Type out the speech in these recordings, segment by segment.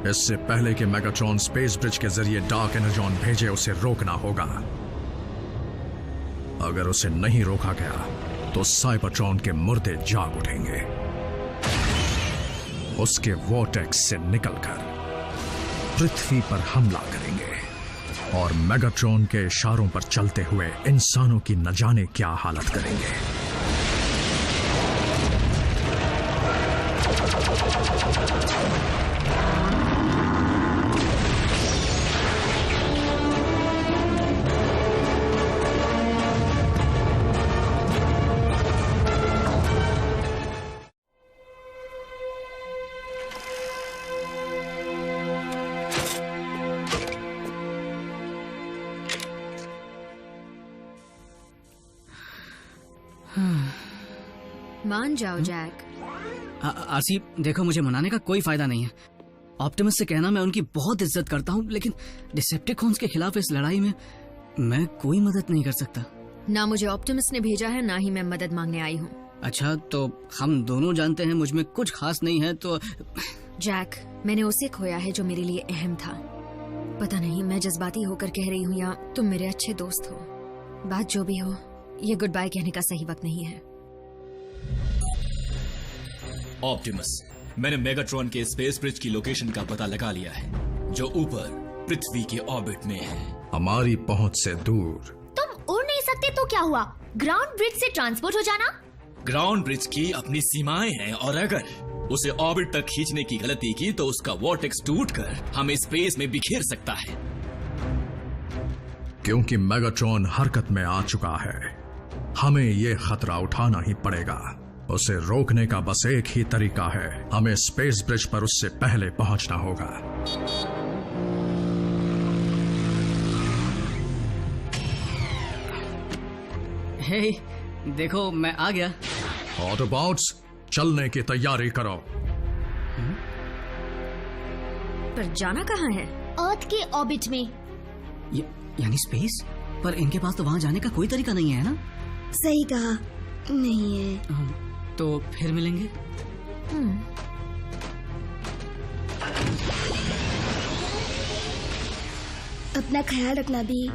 इससे पहले कि मेगाट्रॉन स्पेस ब्रिज के जरिए डार्क एनर्जॉन भेजे, उसे रोकना होगा। अगर उसे नहीं रोका गया तो साइबरट्रॉन के मुर्दे जाग उठेंगे, उसके वॉर्टेक्स से निकलकर पृथ्वी पर हमला करेंगे और मेगाट्रॉन के इशारों पर चलते हुए इंसानों की न जाने क्या हालत करेंगे। मान जाओ जैक। आरसी, देखो मुझे मनाने का कोई फायदा नहीं है। ऑप्टिमस से कहना मैं उनकी बहुत इज्जत करता हूँ, लेकिन डिसेप्टिकॉन्स के खिलाफ इस लड़ाई में मैं कोई मदद नहीं कर सकता। ना मुझे ऑप्टिमस ने भेजा है, ना ही मैं मदद मांगने आई हूँ। अच्छा, तो हम दोनों जानते हैं मुझ में कुछ खास नहीं है तो। जैक, मैंने उसे खोया है जो मेरे लिए अहम था। पता नहीं मैं जज्बाती होकर कह रही हूँ या तुम मेरे अच्छे दोस्त हो। बात जो भी हो, ये गुड बाय कहने का सही वक्त नहीं है। ऑप्टिमस, मैंने मेगाट्रॉन के स्पेस ब्रिज की लोकेशन का पता लगा लिया है, जो ऊपर पृथ्वी के ऑर्बिट में है, हमारी पहुंच से दूर। तुम उड़ नहीं सकते तो क्या हुआ? ग्राउंड ब्रिज से ट्रांसपोर्ट हो जाना। ग्राउंड ब्रिज की अपनी सीमाएं हैं और अगर उसे ऑर्बिट तक खींचने की गलती की तो उसका वॉर्टेक्स टूटकर हमें स्पेस में बिखेर सकता है। क्योंकि मेगाट्रॉन हरकत में आ चुका है, हमें ये खतरा उठाना ही पड़ेगा। उसे रोकने का बस एक ही तरीका है, हमें स्पेस ब्रिज पर उससे पहले पहुंचना होगा। हे, देखो मैं आ गया। ऑटोबॉट्स, चलने की तैयारी करो। पर जाना कहाँ है? अर्थ के ऑर्बिट में। यानी स्पेस? पर इनके पास तो वहां जाने का कोई तरीका नहीं है ना? सही कहा, नहीं है। तो फिर मिलेंगे। अपना ख्याल रखना भी।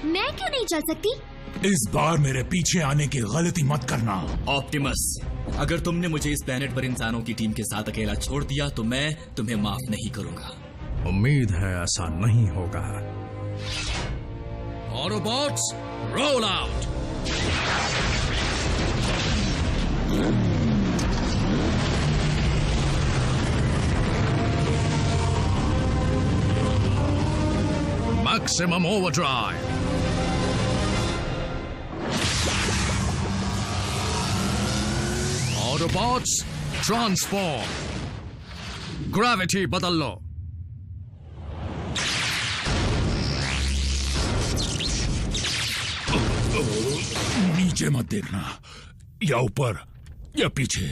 मैं क्यों नहीं चल सकती? इस बार मेरे पीछे आने की गलती मत करना। ऑप्टिमस, अगर तुमने मुझे इस प्लेनेट पर इंसानों की टीम के साथ अकेला छोड़ दिया तो मैं तुम्हें माफ नहीं करूंगा। उम्मीद है ऐसा नहीं होगा। Autobots, roll out! Maximum overdrive! Autobots, transform! Gravity बदल लो। नीचे मत देखना, या ऊपर या पीछे।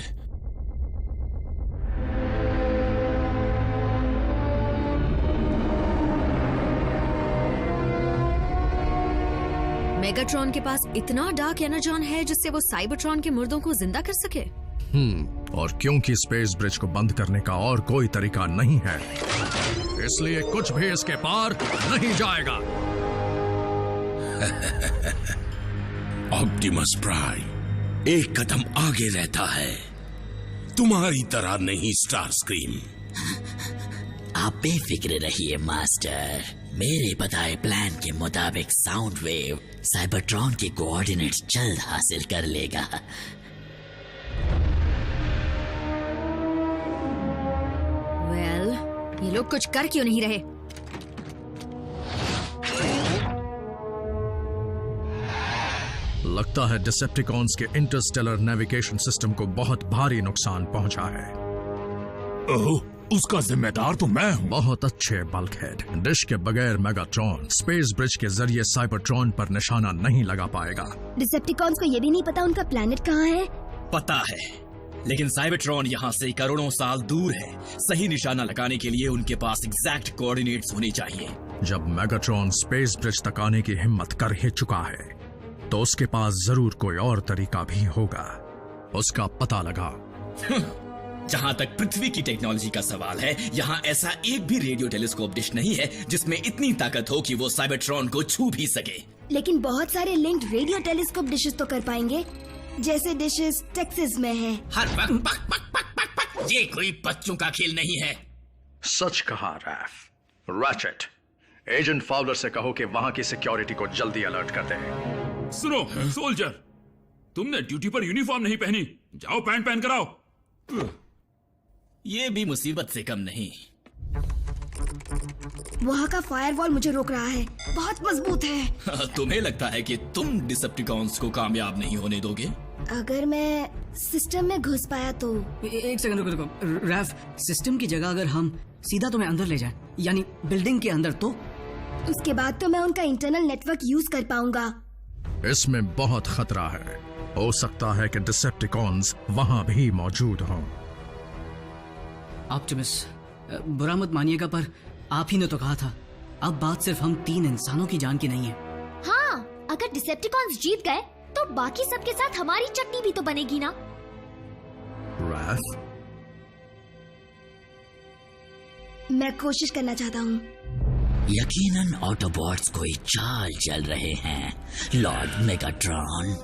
मेगाट्रॉन के पास इतना डार्क एनर्जॉन है जिससे वो साइबरट्रॉन के मुर्दों को जिंदा कर सके। और क्योंकि स्पेस ब्रिज को बंद करने का और कोई तरीका नहीं है, इसलिए कुछ भी इसके पार नहीं जाएगा। ऑप्टिमस प्राइम एक कदम आगे रहता है, तुम्हारी तरह नहीं स्टारस्क्रीम। आप बेफिक्र रहिए मास्टर, मेरे बताए प्लान के मुताबिक साउंड वेव साइबरट्रॉन के कोऑर्डिनेट्स जल्द हासिल कर लेगा। वेल, ये लोग कुछ कर क्यों नहीं रहे? लगता है डिसेप्टिकॉन्स के इंटरस्टेलर नेविगेशन सिस्टम को बहुत भारी नुकसान पहुंचा है। ओह, उसका जिम्मेदार तो मैं हूँ। बहुत अच्छे बल्कहेड। डिश के बगैर मेगाट्रॉन स्पेस ब्रिज के जरिए साइबरट्रॉन पर निशाना नहीं लगा पाएगा। डिसेप्टिकॉन्स को ये भी नहीं पता उनका प्लेनेट कहाँ है। पता है, लेकिन साइबरट्रॉन यहाँ से करोड़ों साल दूर है। सही निशाना लगाने के लिए उनके पास एग्जैक्ट कोऑर्डिनेट्स होने चाहिए। जब मेगाट्रॉन स्पेस ब्रिज तक आने की हिम्मत कर ही चुका है तो उसके पास जरूर कोई और तरीका भी होगा। उसका पता लगा जहां तक पृथ्वी की टेक्नोलॉजी का सवाल है, यहाँ ऐसा एक भी रेडियो टेलीस्कोप डिश नहीं है जिसमें इतनी ताकत हो कि वो साइबरट्रॉन को छू भी सके। लेकिन बहुत सारे लिंक्ड रेडियो टेलीस्कोप डिशेस तो कर पाएंगे, जैसे डिशेस टेक्सास में हैं। हर वक्त पक पक पक पक पक, ये कोई बच्चों का खेल नहीं है। सच कहा रैफ। रैचेट, एजेंट फाउलर से कहो कि वहां की सिक्योरिटी को जल्दी अलर्ट कर दे। सुनो सोल्जर, तुमने ड्यूटी पर यूनिफॉर्म नहीं पहनी, जाओ पैंट पहन कर आओ। ये भी मुसीबत से कम नहीं। वहाँ का फायरवॉल मुझे रोक रहा है, बहुत मजबूत है। तुम्हें लगता है कि तुम डिसेप्टिकॉन्स को कामयाब नहीं होने दोगे? अगर मैं सिस्टम में घुस पाया तो। एक सेकंड रुको रुको रैफ, सिस्टम की जगह अगर हम सीधा तुम्हें अंदर ले जाएं, यानी बिल्डिंग के अंदर, तो उसके बाद तो मैं उनका इंटरनल नेटवर्क यूज कर पाऊंगा। इसमें बहुत खतरा है, हो सकता है कि डिसेप्टिकॉन्स वहां भी मौजूद हों। ऑप्टिमस, बुरा मत मानिएगा पर आप ही ने तो कहा था, अब बात सिर्फ हम 3 इंसानों की जान की नहीं है। हाँ, अगर डिसेप्टिकॉन्स जीत गए तो बाकी सबके साथ हमारी चटनी भी तो बनेगी ना। रैफ, मैं कोशिश करना चाहता हूँ। यकीनन ऑटोबॉट्स कोई चाल चल रहे हैं, लॉर्ड मेगाट्रॉन।